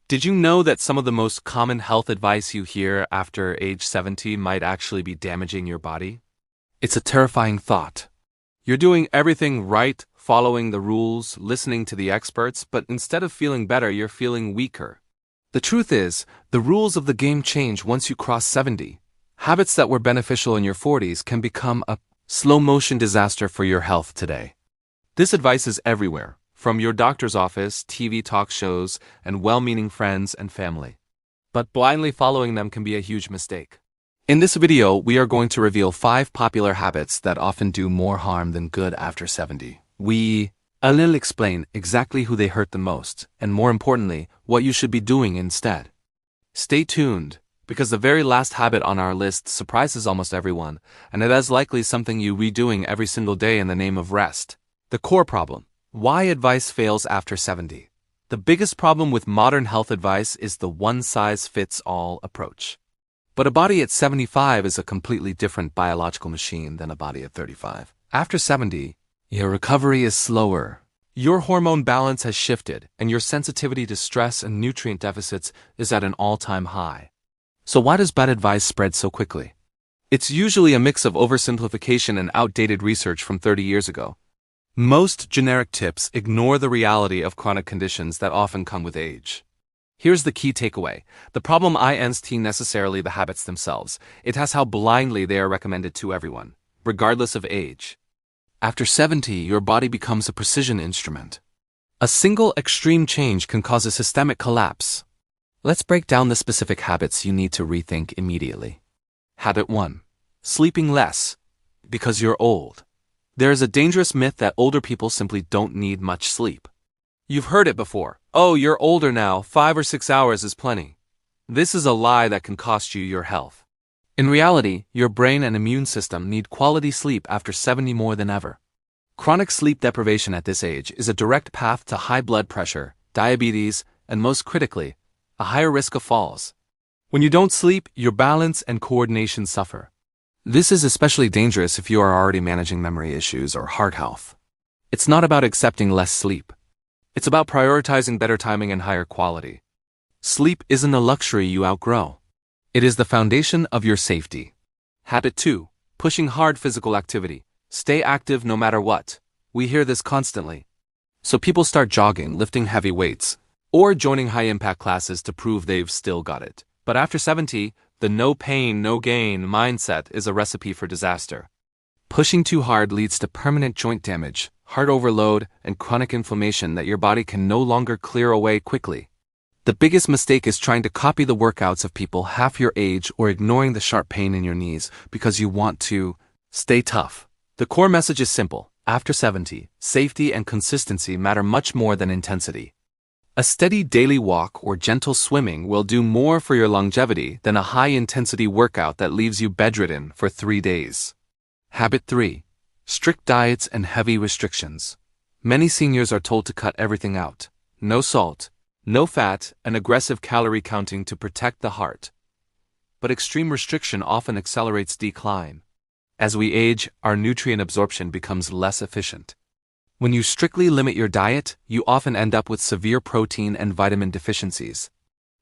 Did you know that some of the most common health advice you hear after age 70 might actually be damaging your body? It's a terrifying thought. You're doing everything right, following the rules, listening to the experts, but instead of feeling better, you're feeling weaker. The truth is, the rules of the game change once you cross 70. Habits that were beneficial in your 40s can become a slow-motion disaster for your health today. This advice is everywhere, from your doctor's office, TV talk shows, and well-meaning friends and family. But blindly following them can be a huge mistake. In this video, we are going to reveal 5 popular habits that often do more harm than good after 70. I'll explain exactly who they hurt the most, and more importantly, what you should be doing instead. Stay tuned, because the very last habit on our list surprises almost everyone, and it is likely something you redoing every single day in the name of rest. The core problem: why advice fails after 70. The biggest problem with modern health advice is the one-size-fits-all approach. But a body at 75 is a completely different biological machine than a body at 35. After 70, your recovery is slower. Your hormone balance has shifted, and your sensitivity to stress and nutrient deficits is at an all-time high. So why does bad advice spread so quickly? It's usually a mix of oversimplification and outdated research from 30 years ago. Most generic tips ignore the reality of chronic conditions that often come with age. Here's the key takeaway. The problem isn't necessarily the habits themselves. It has how blindly they are recommended to everyone, regardless of age. After 70, your body becomes a precision instrument. A single extreme change can cause a systemic collapse. Let's break down the specific habits you need to rethink immediately. Habit 1. Sleeping less. Because you're old. There is a dangerous myth that older people simply don't need much sleep. You've heard it before. Oh, you're older now, 5 or 6 hours is plenty. This is a lie that can cost you your health. In reality, your brain and immune system need quality sleep after 70 more than ever. Chronic sleep deprivation at this age is a direct path to high blood pressure, diabetes, and most critically, a higher risk of falls. When you don't sleep, your balance and coordination suffer. This is especially dangerous if you are already managing memory issues or heart health. It's not about accepting less sleep. It's about prioritizing better timing and higher quality. Sleep isn't a luxury you outgrow. It is the foundation of your safety. Habit 2. Pushing hard physical activity. Stay active no matter what. We hear this constantly. So people start jogging, lifting heavy weights, or joining high-impact classes to prove they've still got it. But after 70, the no pain, no gain mindset is a recipe for disaster. Pushing too hard leads to permanent joint damage, heart overload, and chronic inflammation that your body can no longer clear away quickly. The biggest mistake is trying to copy the workouts of people half your age or ignoring the sharp pain in your knees because you want to stay tough. The core message is simple. After 70, safety and consistency matter much more than intensity. A steady daily walk or gentle swimming will do more for your longevity than a high-intensity workout that leaves you bedridden for 3 days. Habit 3. Strict diets and heavy restrictions. Many seniors are told to cut everything out. No salt, no fat, and aggressive calorie counting to protect the heart. But extreme restriction often accelerates decline. As we age, our nutrient absorption becomes less efficient. When you strictly limit your diet, you often end up with severe protein and vitamin deficiencies.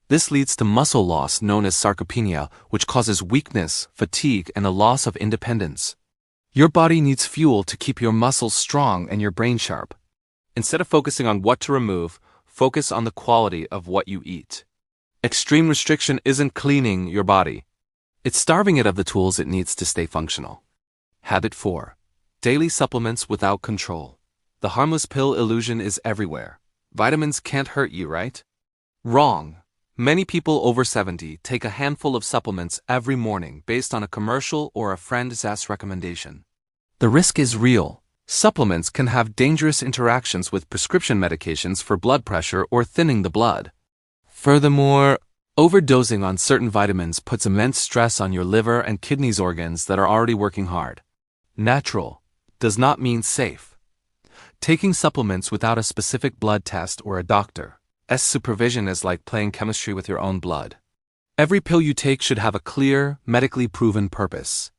This leads to muscle loss known as sarcopenia, which causes weakness, fatigue, and a loss of independence. Your body needs fuel to keep your muscles strong and your brain sharp. Instead of focusing on what to remove, focus on the quality of what you eat. Extreme restriction isn't cleaning your body. It's starving it of the tools it needs to stay functional. Habit 4. Daily supplements without control. The harmless pill illusion is everywhere. Vitamins can't hurt you, right? Wrong. Many people over 70 take a handful of supplements every morning based on a commercial or a friend's recommendation. The risk is real. Supplements can have dangerous interactions with prescription medications for blood pressure or thinning the blood. Furthermore, overdosing on certain vitamins puts immense stress on your liver and kidneys organs that are already working hard. Natural does not mean safe. Taking supplements without a specific blood test or a doctor's supervision is like playing chemistry with your own blood. Every pill you take should have a clear, medically proven purpose.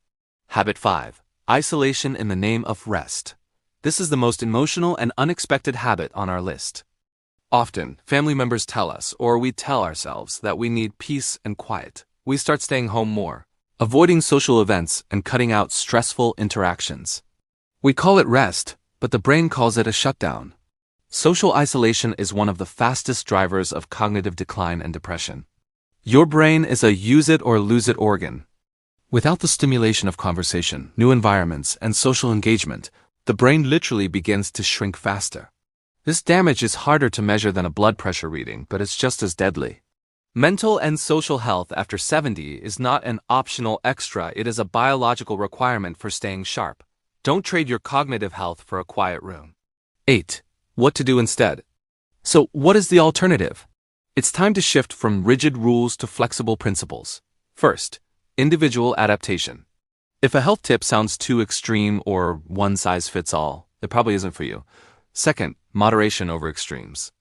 Habit 5. Isolation in the name of rest. This is the most emotional and unexpected habit on our list. Often, family members tell us, or we tell ourselves, that we need peace and quiet. We start staying home more, avoiding social events and cutting out stressful interactions. We call it rest, but the brain calls it a shutdown. Social isolation is one of the fastest drivers of cognitive decline and depression. Your brain is a use it or lose it organ. Without the stimulation of conversation, new environments, and social engagement, the brain literally begins to shrink faster. This damage is harder to measure than a blood pressure reading, but it's just as deadly. Mental and social health after 70 is not an optional extra, it is a biological requirement for staying sharp. Don't trade your cognitive health for a quiet room. 8. What to do instead? So, what is the alternative? It's time to shift from rigid rules to flexible principles. First, individual adaptation. If a health tip sounds too extreme or one size fits all, it probably isn't for you. Second, moderation over extremes.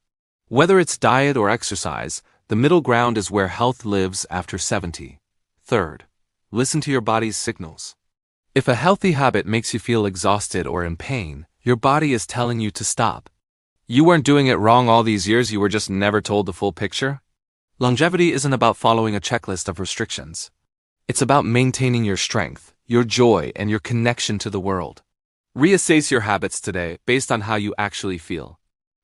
Whether it's diet or exercise, the middle ground is where health lives after 70. Third, listen to your body's signals. If a healthy habit makes you feel exhausted or in pain, your body is telling you to stop. You weren't doing it wrong all these years, you were just never told the full picture. Longevity isn't about following a checklist of restrictions. It's about maintaining your strength, your joy, and your connection to the world. Reassess your habits today based on how you actually feel.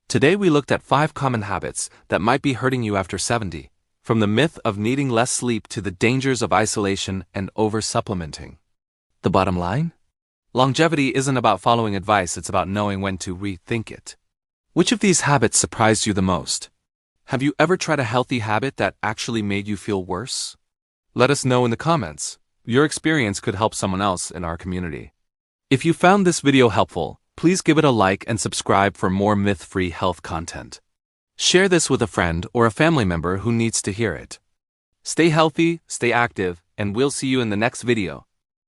Today we looked at 5 common habits that might be hurting you after 70, from the myth of needing less sleep to the dangers of isolation and over-supplementing. The bottom line? Longevity isn't about following advice, it's about knowing when to rethink it. Which of these habits surprised you the most? Have you ever tried a healthy habit that actually made you feel worse? Let us know in the comments. Your experience could help someone else in our community. If you found this video helpful, please give it a like and subscribe for more myth-free health content. Share this with a friend or a family member who needs to hear it. Stay healthy, stay active, and we'll see you in the next video.